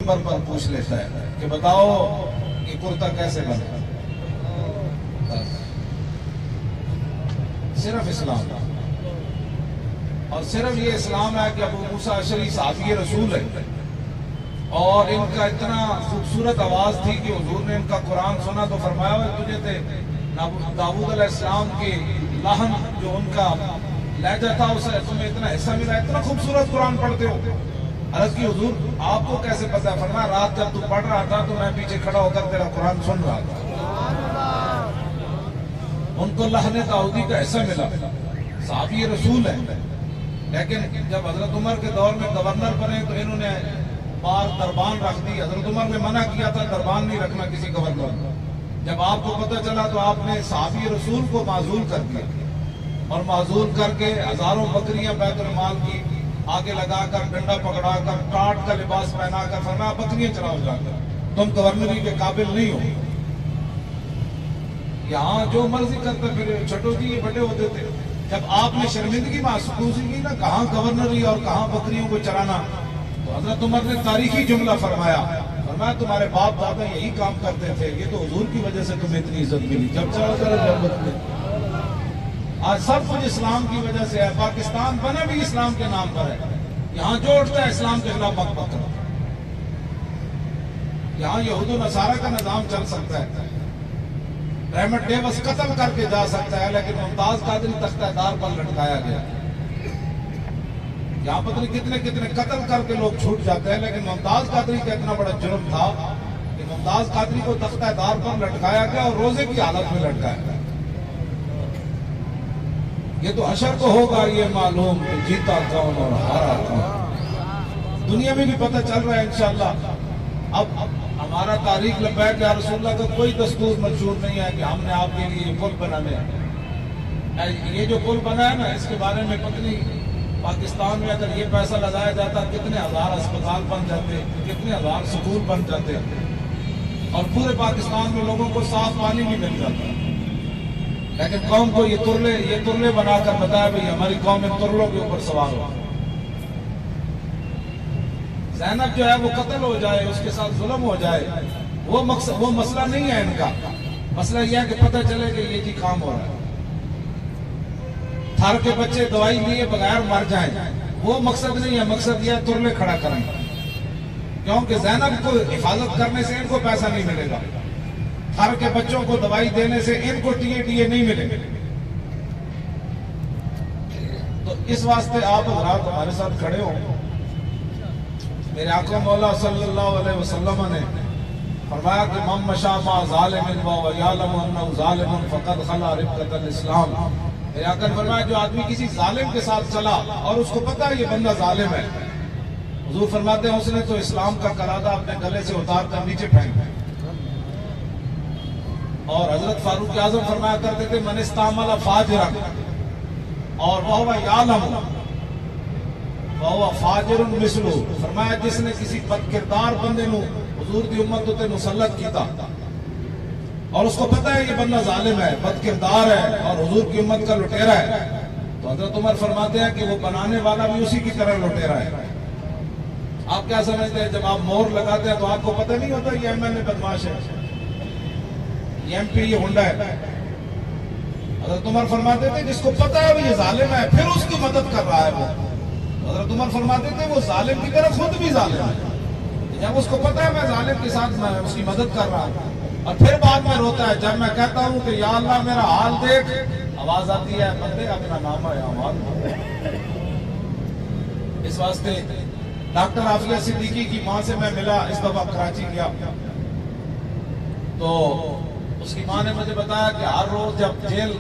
पर पूछ लेता है कि बताओ ये कुर्ता कैसे बना। सिर्फ इस्लाम, और सिर्फ ये इस्लाम है कि अबू मूसा अशरी साहबी रसूल है, और इनका इतना खूबसूरत आवाज थी कि हुजूर ने इनका कुरान सुना तो फरमाया हुआ तुझे थे दाऊद अलैहिस्सलाम के लहन जो उनका लहजा था उसे तुम्हें इतना हिस्सा मिला, इतना खूबसूरत कुरान पढ़ते हो। अर्ज की हुजूर आपको कैसे पता है? फरमाया रात जब तू पढ़ रहा था तो मैं पीछे खड़ा होकर तेरा कुरान सुन रहा था। उनको लहने दाऊदी का हिस्सा मिला, साहबी रसूल है। लेकिन जब हजरत उमर के दौर में गवर्नर बने तो इन्होंने बार दरबान रख दी। हजरत उमर ने मना किया था दरबान नहीं रखना किसी गवर्नर। जब आपको पता चला तो आपने साहबी रसूल को माजूल कर दिया, और माजूल करके हजारों बकरियां बैतुल माल की आगे लगाकर डंडा पकड़ाकर टाट का लिबास पहनाकर फरमाया बकरियां चलाओ जाकर, तुम गवर्नरी के काबिल नहीं हो। यहाँ जो मर्जी करते फिर छोटो जी ये बड़े होते थे। जब आपने शर्मिंदगी महसूस की ना कहाँ गवर्नरी और कहाँ बकरियों को चराना, तो हजरत उमर ने तारीखी जुमला फरमाया तुम्हारे बाप दादा यही काम करते थे, ये तो हुजूर की वजह से तुम्हें इतनी इज्जत मिली। जब चलो करो जरूरत में। आज सब कुछ इस्लाम की वजह से है। पाकिस्तान बना भी इस्लाम के नाम पर है। यहाँ जो उठता है इस्लाम के खिलाफ बक बक करता है। यहाँ यहूद नसारा का निजाम चल सकता है, रहमत डेवस कत्ल करके जा सकता है, लेकिन मुमताज कादरी तख्तादार पर लटकाया गया। यहाँ पता नहीं कितने कितने कत्ल करके लोग छूट जाते हैं, लेकिन मुमताज कादरी का इतना बड़ा जुर्म था कि मुमताज कादरी को तख्तादार पर लटकाया गया और रोजे की हालत में लटकाया गया। ये तो हशर को होगा ये मालूम कि जीता कौन और हारा कौन। दुनिया में भी पता चल रहा है इंशाअल्लाह। अब हमारा तारीख लब्बैक या रसूलुल्लाह का कोई दस्तूर मंशूर नहीं है कि हमने आपके लिए पुल बनाने हैं। ये जो पुल बना है ना, इसके बारे में पत्नी पाकिस्तान में अगर ये पैसा लगाया जाता कितने हजार अस्पताल बन जाते, कितने हजार स्कूल बन जाते, और पूरे पाकिस्तान में लोगों को साफ पानी भी मिल जाता। लेकिन कौम को ये तुरले बनाकर बताया भाई हमारी कौम इन तुरलों के ऊपर सवार हो। ज़ैनब जो है वो कत्ल हो जाए, उसके साथ जुल्म हो जाए, वो मसला नहीं है इनका। मसला यह है कि पता चले कि ये जी काम हो रहा है। थार के बच्चे दवाई लिए बगैर मर जाएं, वो मकसद नहीं है। मकसद यह है तुरले खड़ा करें, क्योंकि ज़ैनब को हिफाजत करने से इनको पैसा नहीं मिलेगा, थार के बच्चों को दवाई देने से इनको टीए नहीं मिलेंगे। तो इस वास्ते आप हजरात हमारे साथ खड़े हो। मेरे आका मौला सल्लल्लाहु अलैहि वसल्लम ने फरमाया कि मम मशा मा ज़ालिमिन व यअलमु अन्नहु ज़ालिमुन फ़क़द खला रिबक़तल इस्लाम। मेरे आका ने फरमाया जो आदमी किसी जालिम के साथ चला और उसको पता है ये बंदा जालिम है, हुजूर फरमाते हैं उसने तो इस्लाम का करादा अपने गले से उतार कर नीचे फेंक। और हजरत फारूक आजम फरमाया करते थे मन इस्तामला फाजिरन और वह यालम वह फाजिरुन मिसलु। फरमाया जिसने किसी बदकिरदार बंदे को हुजूर की उम्मत उते मुसल्लत किया और उसको पता है ये बंदा जालिम है, बदकिरदार है और हुजूर की उम्मत का लुटेरा है, तो हजरत उमर फरमाते हैं कि वो बनाने वाला भी उसी की तरह लुटेरा है। आप क्या समझते हैं जब आप मोहर लगाते हैं तो आपको पता नहीं होता ये एमएलए बदमाश है, ये एमपी ये हुंडा है। हजरत उमर फरमाते थे जिसको पता है वो ये जालिम है फिर उसकी मदद कर रहा है वो। हजरत उमर फरमाते थे वो जालिम की तरह खुद भी जालिम है। जब उसको पता है मैं जालिम के साथ मैं उसकी मदद कर रहा हूं और फिर बाद में रोता है जब मैं कहता हूं कि या अल्लाह मेरा हाल देख, आवाज आती है बंदे अपना नाम है आवाज। इस वास्ते डॉक्टर आफिया सिद्दीकी की मां से मैं मिला इस दफा कराची गया, तो उसकी मां ने मुझे बताया कि हर रोज जब जेल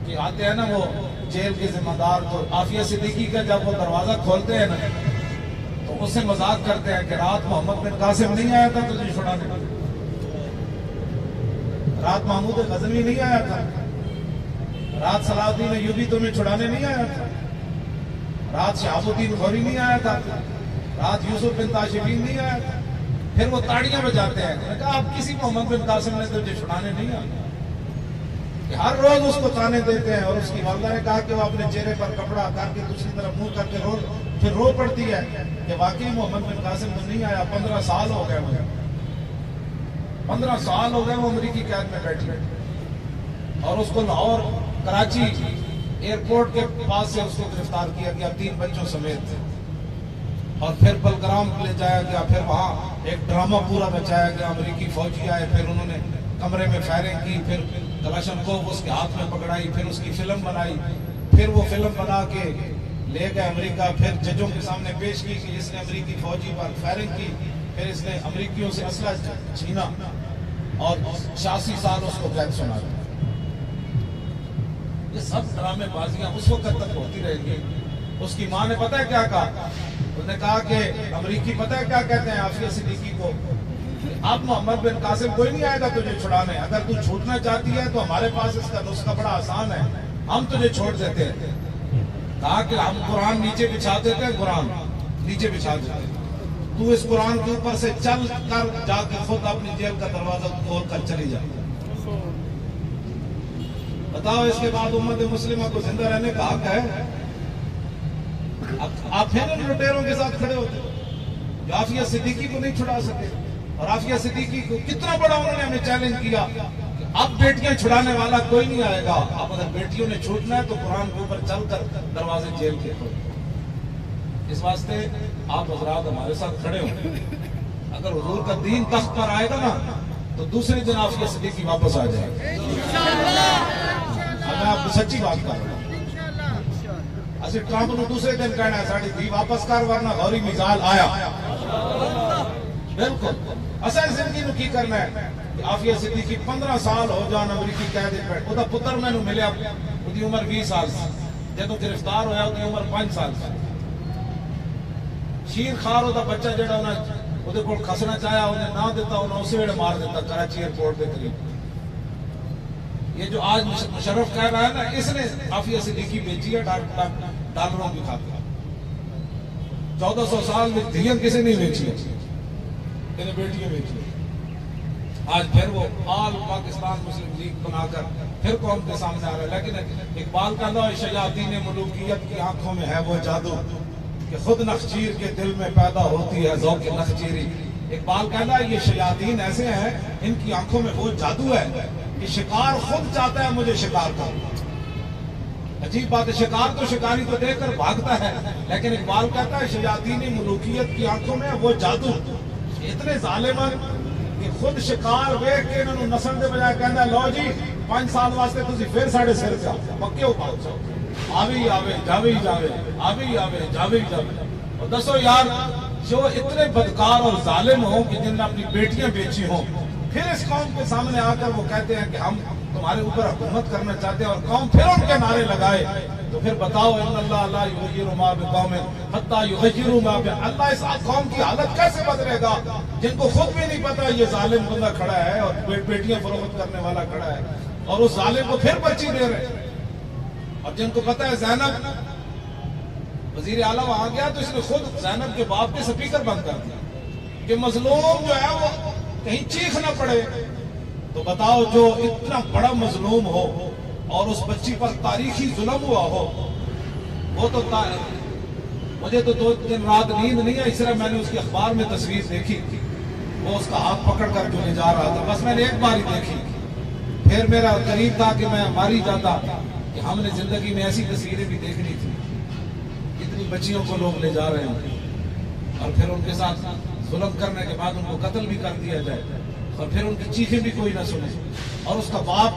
के आते हैं ना वो जेल के जिम्मेदार, तो आफिया सिद्दीकी का जब वो दरवाजा खोलते हैं ना तो उससे मजाक करते हैं कि रात मोहम्मद बिन कासिम नहीं आया था तुझे छुड़ाने, रात महमूद गजनवी नहीं आया था, रात सलाउद्दीन अय्यूबी तुम्हें छुड़ाने नहीं आया था, रात शहाबुद्दीन गौरी नहीं आया था, रात यूसुफ बिन ताशिफीन नहीं आया था। फिर वो ताड़ियां बजाते हैं, कहा आप किसी मोहम्मद बिन कासिम ने तुझे छुड़ाने नहीं आया। हर रोज उसको ताने देते हैं और उसकी वालदा ने कहा कि वो अपने चेहरे पर कपड़ा करके दूसरी तरफ मुंह करके फिर रो पड़ती है कि वाकई मोहम्मद बिन कासिम तो नहीं आया, 15 साल हो गए मुझे, 15 साल हो गए वो अमरीकी कैद में बैठी। और उसको लाहौर कराची एयरपोर्ट के पास से उसको गिरफ्तार किया गया 3 बच्चों समेत, और फिर बलग्राम ले जाया गया। फिर वहां एक ड्रामा पूरा बचाया गया, अमरीकी फौजी आए, फिर उन्होंने कमरे में फायरिंग की, फिर कलाशनकोव उसके हाथ में पकड़ाई, फिर उसकी फिल्म बनाई, फिर वो फिल्म बना के ले गए अमेरिका, फिर जजों के सामने पेश की कि इसने अमेरिकी फौजी पर फायरिंग की, फिर इसने अमेरिकियों से असला छीना और 86 साल उसको कैद सुना। ये सब ड्रामेबाजियां उस वक्त तक होती रहेंगी। उसकी माँ ने पता है क्या कहा? उसने कहा कि अमेरिकी पता है क्या कहते हैं आफिया सिद्दीकी को, अब मोहम्मद बिन कासिम कोई नहीं आएगा तुझे छुड़ाने, अगर तू छूटना चाहती है तो हमारे पास इसका नुस्खा बड़ा आसान है, हम तुझे छोड़ देते हैं। कहा कि हम कुरान नीचे बिछा देते हैं, कुरान नीचे बिछा देते हैं, तू इस कुरान के ऊपर से चल कर जाके खुद अपनी जेल का दरवाजा खोल कर चली जा। बताओ इसके बाद उम्मत मुस्लिमा को जिंदा रहने का हक है? आप फिर उन लुटेरों के साथ खड़े होते जो आफिया सिद्दीकी को नहीं छुड़ा सके। और आफिया सिद्दीकी को कितना बड़ा उन्होंने हमें चैलेंज किया, अब बेटियां छुड़ाने वाला कोई नहीं आएगा, अब अगर बेटियों ने छूटना है तो कुरान के ऊपर चलकर दरवाजे जेल के खोल। इस वास्ते आप हजरात हमारे साथ खड़े हो, अगर हुजूर का दीन तख्त पर आएगा ना तो दूसरे दिन आफिया सिद्दीकी वापस आ जाएगा। मैं आपको सच्ची बात कर रहा हूँ। असि ट्रंप ने दूसरे दिन कहना है साड़ी धी वापस कर वरना गौरी मिजाल आया। बिल्कुल असल जिंदगी में की करना है। आफिया सिद्दीकी 15 साल हो जान अमरीकी कैद बैठ, ਉਹਦਾ ਪੁੱਤਰ ਮੈਨੂੰ ਮਿਲਿਆ, ਉਹਦੀ ਉਮਰ 20 ਸਾਲ ਸੀ, ਜਦੋਂ गिरफ्तार ਹੋਇਆ ਉਹਦੀ ਉਮਰ 5 ਸਾਲ ਸੀ। ਸ਼ੀਰ ਖਾਰ ਉਹਦਾ ਬੱਚਾ ਜਿਹੜਾ ਉਹਦੇ ਕੋਲ ਖਸਣਾ ਚਾਹਿਆ, ਉਹਨੇ ਨਾ ਦਿੱਤਾ, ਉਹਨੇ ਉਸੇ ਵੇਲੇ ਮਾਰ ਦਿੱਤਾ कराची एयरपोर्ट के करीब। ये जो आज मुशर्रफ कह रहा है ना, इसने आफिया सिद्दीकी बेची है डॉलरों की खातिर। 1400 साल में धियां किसी नहीं बेची है, इन्हें बेटियां बेची। आज फिर वो आल पाकिस्तान मुस्लिम लीग बनाकर फिर कौम के सामने आ रहा है। लेकिन इकबाल का लो शयातीन मुलूकियत की आंखों में है वो जादू कि खुद नखचीर के दिल में पैदा होती है ज़ौक़ नखचीरी। इकबाल कहना है ये शयातीन ऐसे हैं, इनकी आंखों में वो जादू है कि शिकार खुद चाहता है मुझे शिकार कर। अजीब बात है, शिकार तो शिकारी को देखकर भागता है, लेकिन इकबाल कहता है शयातीन मुलूकियत की आंखों में वो जादू। इतने जालिमन कि खुद शिकार वेख के इन्होंने नस्ल के बजाय कहना लो जी 5 साल वास्ते तुसी फिर साढ़े सिर से पक्के हो पाओ, आवी आवे जावे ही जावे, आवी आवे जावे ही जावे। और दसो यार जो इतने बदकार और जालिम हो कि जिनने अपनी बेटियां बेची हो, फिर इस कौम के सामने आकर वो कहते हैं कि हम तुम्हारे ऊपर हुकूमत करना चाहते हैं, और कौम फिर उनके नारे लगाए, तो फिर बताओ अल्लाह युग़य्यिरु मा बिक़ौमिन हत्ता युग़य्यिरु मा बि, अल्लाह इस कौम की हालत कैसे बदलेगा जिनको खुद भी नहीं पता ये जालिम बंदा खड़ा है और बेटियां फरोख्त करने वाला खड़ा है, और उस जालिम को फिर बच्ची दे रहे। और जिनको पता है ज़ैनब वजीर आला वहां गया तो इसने खुद ज़ैनब के बाप के स्पीकर बंद कर दिया कि मजलूम जो है वो कहीं चीख ना पड़े। तो बताओ जो इतना बड़ा मजलूम हो और उस बच्ची पर तारीखी जुल्म हुआ हो, वो तो मुझे तो 2 दिन रात नींद नहीं आई, सिर्फ मैंने उसकी अखबार में तस्वीर देखी, वो उसका हाथ पकड़ कर जो ले जा रहा था, बस मैंने एक बार ही देखी। फिर मेरा करीब था कि मैं मारी जाता कि हमने जिंदगी में ऐसी तस्वीरें भी देखनी थी, इतनी बच्चियों को लोग ले जा रहे हैं और फिर उनके साथ जुल्म करने के बाद उनको कत्ल भी कर दिया जाए और फिर उनकी चीखें भी कोई ना सुने। और उसका बाप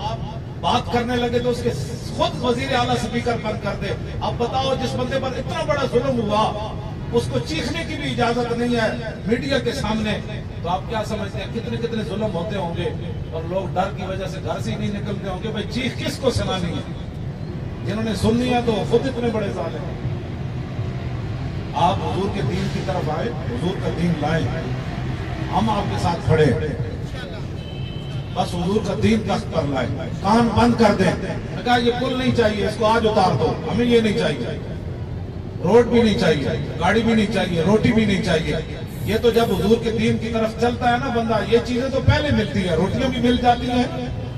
बात करने लगे तो उसके खुद वजीर आला स्पीकर बंद कर दे। अब बताओ जिस बंदे पर इतना बड़ा जुल्म हुआ उसको चीखने की भी इजाजत नहीं है मीडिया के सामने, तो आप क्या समझते हैं कितने कितने जुल्म होते होंगे और लोग डर की वजह से घर से ही नहीं निकलते होंगे। भाई चीख किसको सुनानी है? जिन्होंने सुननी है तो खुद इतने बड़े जालिम हैं। आप हुजूर के दीन की तरफ आए, हुजूर का दीन लाए, हम आपके साथ खड़े, बस हुजूर का दीन तख्त पर लाए। कान बंद कर दें, कहा ये पुल नहीं चाहिए, इसको आज उतार दो, हमें ये नहीं चाहिए, रोड भी नहीं चाहिए, गाड़ी भी नहीं चाहिए, रोटी भी नहीं चाहिए। ये तो जब हुजूर के दीन की तरफ चलता है ना बंदा, ये चीजें तो पहले मिलती है, रोटियां भी मिल जाती हैं,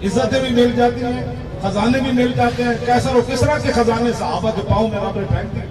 इज्जतें भी मिल जाती हैं, खजाने भी मिल जाते हैं। कैसर और किसरा के खजाने सहाबा के पाँव में रबड़े फेंक दी।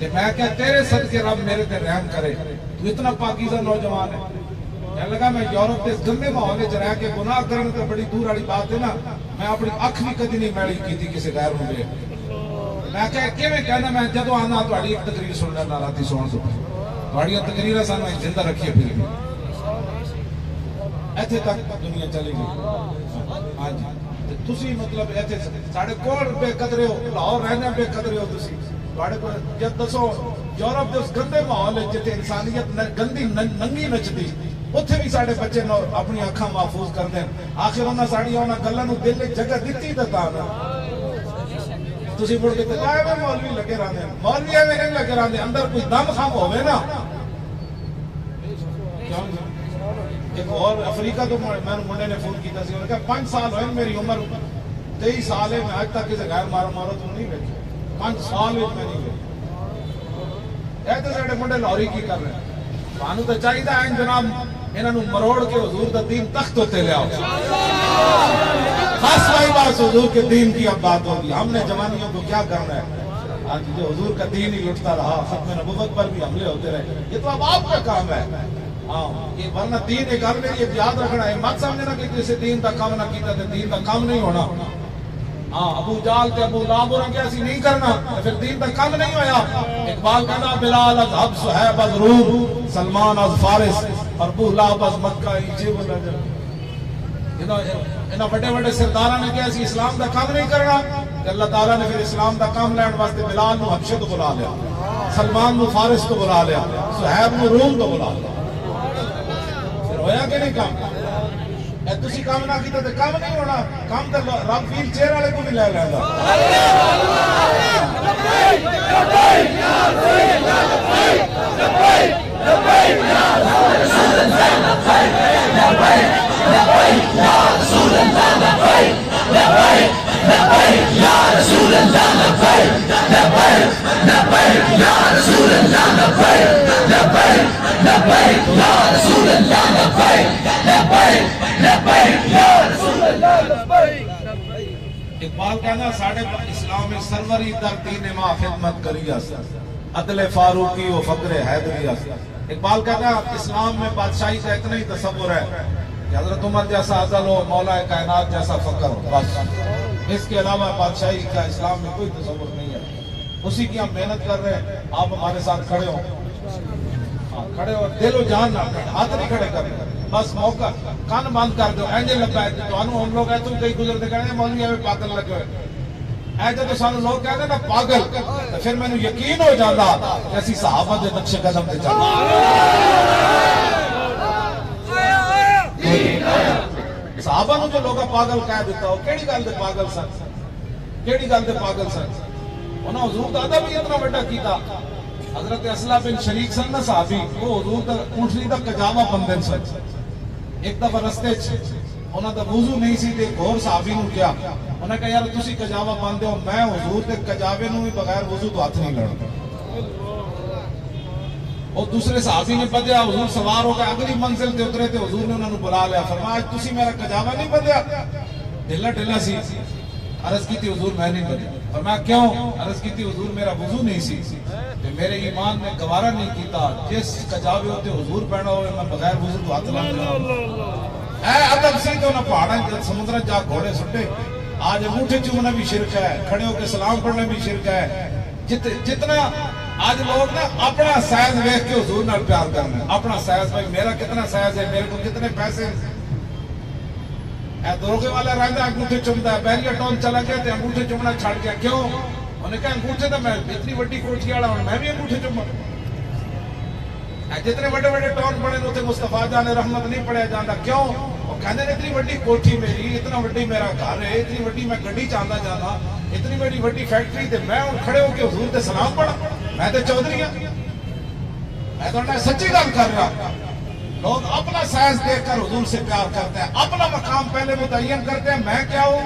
ते मैं क्या तेरे सदके रब मेरे ते रहम करे, तू इतना पाकीज़ा नौजवान है। कहने लगा मैं यूरोप के गंदे माहौल च रह के गुनाह करने तो बड़ी दूर वाली बात है ना, मैं अपनी अख भी कभी नहीं मैली की किसी गैर नूं वेख। मैं क्या किवें कहना, मैं जदों आना तुहाडी एक तकरीर सुन लेना राती सोण तो तुहाडियां तकरीरां सानूं जिंदा रखिए फिर इत्थे तक दुनिया चली गई। हाँ जी, ते तुसी मतलब इत्थे साढ़े कोल बेकदरे हो, लाहौर रहने बेकदरे हो तुसी। तुहाडे कोल जद दसो यूरोप के उस गंदे माहौल जिथे इंसानियत गंदी नंगी नचदी, उत्थे भी साढ़े बच्चे अपनी अखां महफूज करते हैं। आखिर उन्हें साड़ियां उन्हें गल्लां नूं दिल च जगह दित्ती तो तां ना तुसी मुड़ के एवें मौलवी लगे रहंदे, मौलवी एवें नहीं लगे रहंदे, अंदर कोई दम खम होवे ना। एक और अफ्रीका तो मैं मुंडे ने फोन किया, उन्होंने कहा 5 साल हुए मेरी उम्र 23 साल है, मैं आज तक किसी गैर मारो तो नहीं वेखे, 5 साल में मैं नहीं वेखे। तो साढ़े मुंडे लाहौरी की कर रहे हैं, सानू तो चाहिए है जनाब इन्हों मरोड़ के हुजूर का दीन तख्त होते ले आओ। खास वाई बात हुजूर के दीन की अब बात होगी, हमने जवानियों को क्या करना है। आज जो हुजूर का दीन ही लुटता रहा, खत्म नबुव्वत पर भी हमले होते रहे, ये तो अब आपका काम है। हाँ, ये वरना दीन एक गल मेरी याद रखना है, मत समझना कि किसी दीन का काम ना किया तो दीन का काम नहीं होना। हाँ, अबू जाल ते अबू लाब और क्या नहीं करना तो फिर दीन का काम नहीं होया। इकबाल कहना बिलाल अज हब सुहैब अज रूम, सलमान अज फारिस और अबू लाब अज मक्का। इन्होंने बड़े बड़े सरदारा ने कहा इस्लाम का काम नहीं करना, अल्लाह ताला ने फिर इस्लाम का काम लैन वास्ते बिलाल नूं हबशे तो बुला लिया, सलमान नूं फारिस तो बुला लिया, सुहैब नूं रूम तो बुला लिया। फिर होया कि नहीं काम? तुसी काम ना किया तो काम नहीं होना। काम तो रब व्हील चेयर वाले को भी ले लेगा। इकबाल कहना साढ़े इस्लाम में सरवरी दर दीन मां खिदमत करिया, अदले फारूकी व फक्र हैदरिया। इकबाल कहना इस्लाम में बादशाही का इतना ही तसव्वुर है कि हजरत उमर जैसा अज़ल हो, मौला कायनात जैसा फक्र हो, बस इसके अलावा बादशाही का इस्लाम में कोई तसव्वुर नहीं है। उसी की हम मेहनत कर रहे हैं। आप हमारे साथ खड़े हो, खड़े हो, दिलो जान ना हाथ नहीं खड़े कर, बस मौका कान बंद कर दो। इंज लगा हम लोग तुम कहीं गुजरते कहते मौलवी एवं पागल लगे हुए ऐसे तो सानू लोग कहते ना पागल, तो फिर मैंने यकीन हो जाता कि असी सहाबा के नक्शे कदम से चल। सहाबा नूं जो लोग पागल कह दिता हो, केड़ी गल दे पागल सन, केड़ी गल दे पागल सन। उन्होंने हुजूर दा अदब ही इतना बड़ा कीता। हजरत असला बिन शरीक सन ना साहबी, वो हुजूर दा ऊंटनी दा कजावा बंदन सन। एक दफा रस्ते उन्होंने दा वुजू नहीं सी ते होर साहबी नूं क्या, उन्हें कहा यार तुसी कजावा पांदे हो, मैं हुजूर दे कजावे नूं भी बगैर वुजू तो हाथ नहीं लाना। और दूसरे साहबी ने बदया, हुजूर सवार हो गए, अगली मंजिल ते उतरे ते हुजूर ने उन्होंने बुला लिया, फरमाया आज तुसी मेरा कजावा नहीं बदया। ढिला ढिला सी, अर्ज की थी हुजूर मैं नहीं बदया। फरमाया क्यों? अर्ज की थी हुजूर मेरा वुजू नहीं सी, मेरे ईमान ने गवारा नहीं किया जिस कजावे होते हुजूर पहना हो मैं बगैर वुजू तो हाथ ला अदब सी तो ना पहाड़ा समुद्र जा घोड़े सुटे। आज अंगूठे चूमना भी शिरक है, खड़े होकर सलाम पढ़ना भी शिरक है। जितना आज लोग ना अपना साइज देख के हुजूर नाल प्यार करना, अपना साइज, भाई मेरा कितना साइज है, मेरे को कितने पैसे। दरोगे वाला रहता अंगूठे चुमता है, बैरिया टोन चला गया तो अंगूठे चुमना छड़ गया। क्यों? उन्हें कहा अंगूठे तो मैं इतनी बड़ी कोठी वाला हूं, मैं भी अंगूठे चुमा। जितने बड़े बड़े टॉन बने उसे मुस्तफा जाने रहमत नहीं पढ़िया जाता। क्यों? वो कहते हैं इतनी बड़ी कोठी मेरी, इतना बड़ी मेरा घर है, इतनी बड़ी मैं गड्डी चाहता जाना, इतनी बड़ी फैक्ट्री ते मैं खड़े होकर हुजूर ते सलाम पढ़ा। मैं तो चौधरी हां, मैं तो सच्ची गल कर रहा। लोग अपना साइज देखकर हुजूर से प्यार करते हैं, अपना मकाम पहले मुतय्यन करते हैं, मैं क्या हूं,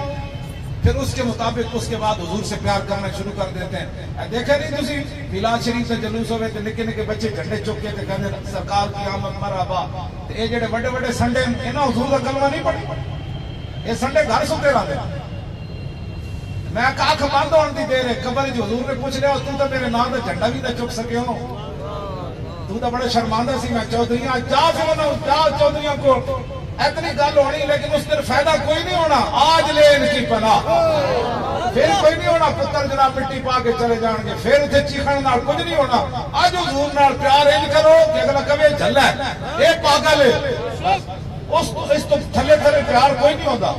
फिर उसके मुताबिक उसके बाद हुजूर से प्यार करना शुरू कर देते हैं। देखे नहीं तुसी मिलाद शरीफ से जलूस होवे ते निके निके बच्चे झंडे चुक के ते कहंदे सरकार की आमद मरहबा। ते ये जेडे बड़े बड़े संडे इन्हां हुजूर दा कलमा नहीं पढ़ी, ये संडे घर सुते रहंदे। मैं अख बंद होने की देर है कबर च हजूर ने पूछ लिया तू तो मेरे नाम का झंडा भी ना चुक सके हो, तू तो बड़े शर्मांदा सी। मैं चौधरी जा फिर जा चौधरी को इतनी गल होनी, लेकिन उस दिन फायदा कोई नहीं होना। आज ले इनकी पनाह, फिर कोई नहीं होना। पुत्र जनाब मिट्टी पा के चले जाएंगे, फिर उसे चीखण नाल कुछ नहीं होना। आज हजूर नाल प्यार इंज करो कि अगला कवे झल्ला ये पागल है। उस इस तो थले थले प्यार कोई नहीं होता,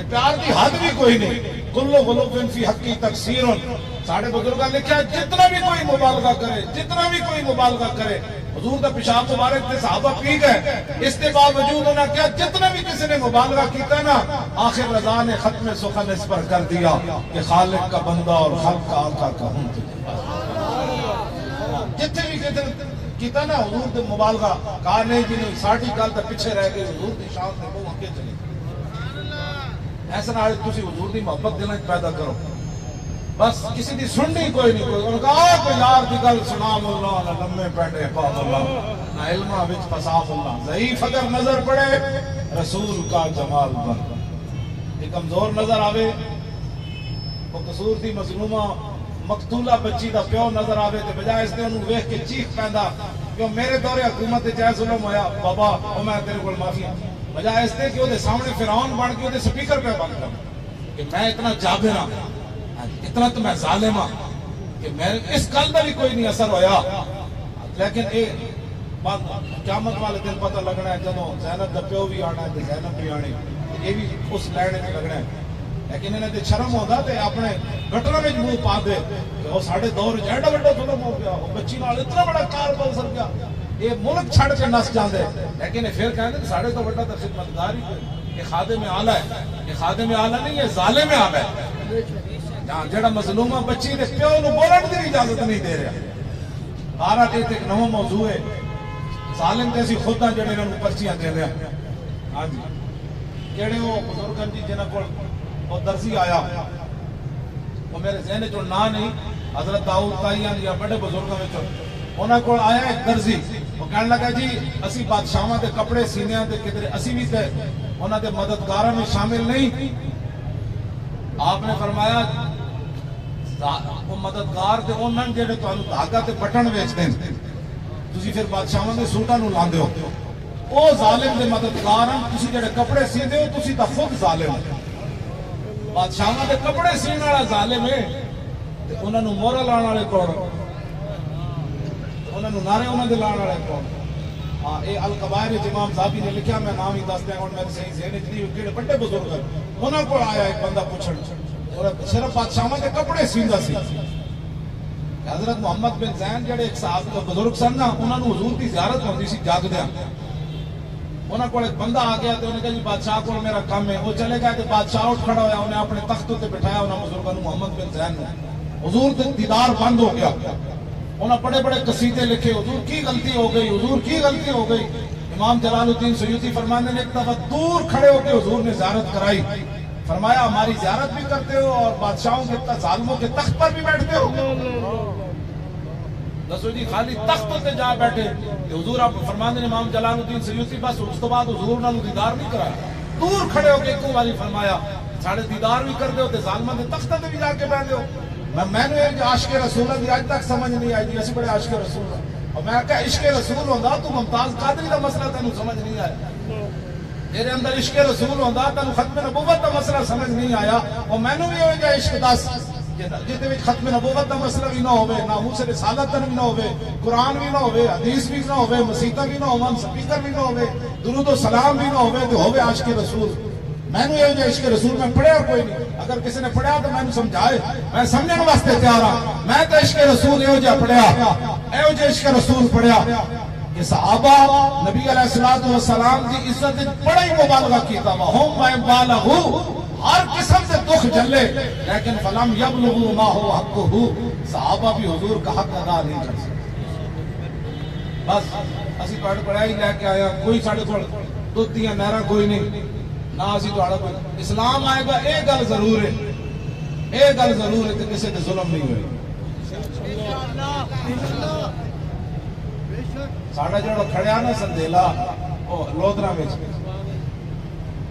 प्यार की हद भी कोई नहीं। कुल्लो गुलूबिन फी हक्की तकसीरुन, साढ़े बुजुर्गों ने लिखा जितना भी कोई मुबालगा करे, जितना भी कोई मुबालगा करे। हुजूर का पेशाब मुबारक थे सहाबा पी गए, इसके बावजूद उन्होंने क्या जितने भी किसी ने मुबालगा किया ना, आखिर रजा ने खत्म सुखन इस पर कर दिया कि खालिक का बंदा और खल्क का आका कहूं तुझे। जितने भी किया ना हुजूर के मुबालगा कहा नहीं जी नहीं, साड़ी गल तो पिछे रह गई, हुजूर की शान से बहुत अगे चले। ऐसा ना तुम हुजूर की मोहब्बत दिल पैदा करो, बस किसी की सुननी कोई नहीं। कोई कहा कोई यार की गल सुना मुल्ला ना लम्बे पैंडे पा मुल्ला ना इल्मा विच फसा मुल्ला, ज़ईफ अगर नजर पड़े रसूल का जमाल बन। ये कमजोर नजर आवे वो कसूर दी मजलूमा मकतूला बच्ची का प्यो नजर आवे तो बजाय इसने उन्होंने वेख के चीख पैदा क्यों मेरे दौरे हुकूमत जय जुल्म होया बाबा ओ मैं तेरे को माफी, बजाय इसने कि वो सामने फिरौन बन के स्पीकर पे बंद कर कि मैं इतना जाबिर हाँ, इतना तो मैं जालिम हाँ कि मैं इस गल का भी कोई नहीं असर होया। लेकिन ये क़यामत वाले दिन पता लगना है जदों ज़ैनब का प्यो भी आना है, ज़ैनब भी आनी, ये भी उस लैंड में लगना है। लेकिन इन्हें तो शर्म होता तो अपने गटरों में मुंह पा दे कि वो साढ़े दौर एडा बड़ा जुल्म हो गया, वो बच्ची नाल इतना बड़ा कारबल सर गया, ये मुल्क छड़ के नस जाते। लेकिन फिर कहते साढ़े तो बड़ा तो खिदमतगार ही ये खादे में आला है, ये खादे में आला नहीं है, जाले में आला है। जहां जड़ा मजलूमा बच्ची ने प्यो नूं बोलण दी इजाजत नहीं दे रहा। 12 ते एक नवा मौजू है जालिम ते असीं खुद जेड़े इन्हां पर्चियां दे रहे। हां जी जेड़े वो बुजुर्गन जी जिन्हां कोल वो दर्जी आया वो मेरे ज़हन चो ना नहीं, हजरत दाऊद ताईयान या बड़े बुजुर्गों में उन्होंने को आया एक दर्जी, वो कहने लगा जी असी बादशाहां के कपड़े सीने ते किधरे असी भी थे उन्होंने मददगारों में शामिल नहीं। आपने फरमाया वो मददगार ते उन्होंने जेड़े तुहानू धागा ते बटन बेचते हैं तुसी फिर बादशाहां के सूटां नूं लांदे हो, वो जालिम दे मददगार हैं। तुसी जेड़े कपड़े सींदे हो तुसी तां खुद जालिम हो। बादशाहां के कपड़े सीने वाला जालिम है ते उन्होंने मोहरा लाने वाले कौन, उन्होंने नारे उन्होंने लाने वाले कौन। हाँ ये अल कबायर इमाम साहबी ने लिखा, मैं नाम ही दस दिया मेरे सही ज़हन च नहीं, किहड़े बड़े बुजुर्ग उन्होंने को आया एक बंदा पूछण सिर्फ बादशाहां के कपड़े सींदा सी। हजरत मोहम्मद बिन ज़ैन जेड़े एक साहब बुजुर्ग सन ना, उन्होंने हुजूर की ज़ियारत होती सी जागदे, उन्होंने को एक बंदा आ गया तो उन्हें कहा जी बादशाह को मेरा काम है। वो चले गए तो बादशाह उठ खड़ा होया, उन्हें अपने तख्त उत्ते बिठाया उन्हें बुजुर्गों ने मोहम्मद बिन ज़ैन ने। हुजूर का दीदार बंद हो गया, उन्हें बड़े बड़े कसीदे लिखे हुजूर की गलती हो गई, हुजूर की गलती हो गई। इमाम जलालुद्दीन सयूती फरमाने ने एक दफा दूर खड़े होकर हुजूर ने ज़ियारत कराई, फरमाया हमारी ज़ियारत भी करते हो और बादशाहों के जालिमों के तख्त पर भी बैठते हो। दसो जी खाली तख्त से जा बैठे हुजूर आप फरमाने ने इमाम जलालुद्दीन सयूती बस उस तो बाद हुजूर नाल दीदार नहीं कराया, दूर खड़े होकर एक बारी फरमाया साढ़े दीदार भी कर दो जालिमां दे तख्तां ते भी जाके बैठ दो। मैंने आशिक रसूल की अज तक समझ नहीं आई जी, असं बड़े आशिक रसूल और मैं क्या इश्क रसूल होंदा तू मुमताज कादरी का मसला तेन समझ नहीं आया, तेरे अंदर इश्क रसूल होंदा तेन खत्म नबूवत का मसला समझ नहीं आया। और मैनू भी हो इश्क दस जिहदे खत्म नबूवत का मसला भी ना होवे, नामूस रिसालत भी ना होवे, कुरान भी ना होवे, हदीस भी ना होवे, मसीता भी ना होवन, स्पीकर भी ना होवे, दुरूद और सलाम भी ना होवे तो होवे आशिक रसूल। मैनू ये इश्क रसूल मैं पढ़िया कोई नहीं, अगर किसी ने पढ़िया तो मैनू समझाए, मैं समझने वास्ते तैयार हाँ। मैं तो इश्क रसूल यो जिहा पढ़िया, एहो जिहा इश्क रसूल पढ़िया कि सहाबा नबी अलैहिस्सलातु वस्सलाम की इज्जत बड़ा ही मुबालगा कीता वा हुम मा बालहू, हर किस्म से दुख झल्ले लेकिन फलम यबलुगु मा हो हक़्क़ुहु, सहाबा भी हुजूर का हक अदा नहीं कर सकते। बस असी पढ़ाई लैके आया, कोई साढ़े कोल दुधियां नहरां कोई नहीं ना, असी तुहाड़ा कोई इस्लाम आएगा। ये गल जरूर है, ये गल जरूर है कि किसी ते जुल्म नहीं होएगा। साडा जो खड़िया ना संदेला लोधरा में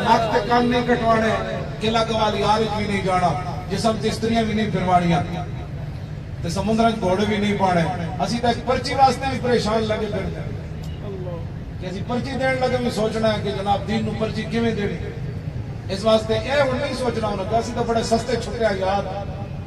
नक ते कान नहीं कटवाने, किला गवालियार भी नहीं जाना, जिसम ते स्त्रियां भी नहीं फिरवानियां, ते समुद्र घोड़े भी नहीं पाने। असी तो एक पर्ची वास्ते भी परेशान लगे फिरते कि असी पर्ची देने लगे भी सोचना है कि जनाब दीन नूं पर्ची किवें देनी। इस वास्ते यह हुण नहीं सोचना होना कि असी तो बड़े सस्ते छुट्टिया याद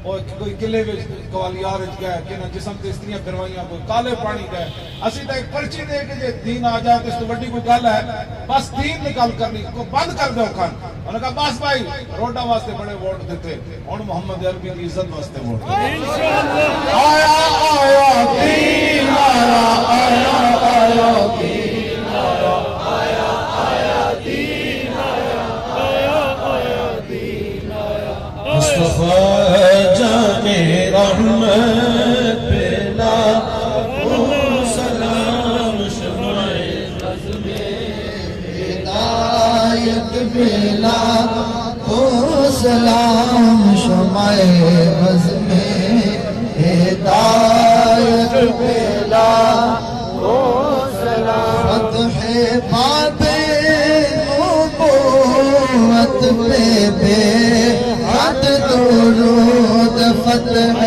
और कोई किले गवालियार गए कि ना जिसम ते स्त्रियां फिरवाइयां, कोई काले पानी गए। असी तो एक पर्ची दे के जे दीन आ जाए तो इस तो बड़ी कोई गल है, बस दीन की गल करनी को बंद कर दो खान। उन्होंने कहा बस भाई रोडा वास्ते बड़े वोट देते, हुण मोहम्मद अरबी की इज्जत वास्ते वोट इंशाअल्लाह। आया आया दीन आया, आया आया दीन आया, आया आया दीन आया, आया आया दीन आया। मुस्तफा जाने रहमत पेला सलाम शमाए रज़्मे हिदायत पेला ओ सलाम शमाए रज़्मे हिदायत पेला ओ सलाम फतह बाबे नबूवत पे बे हद दुरूद फतह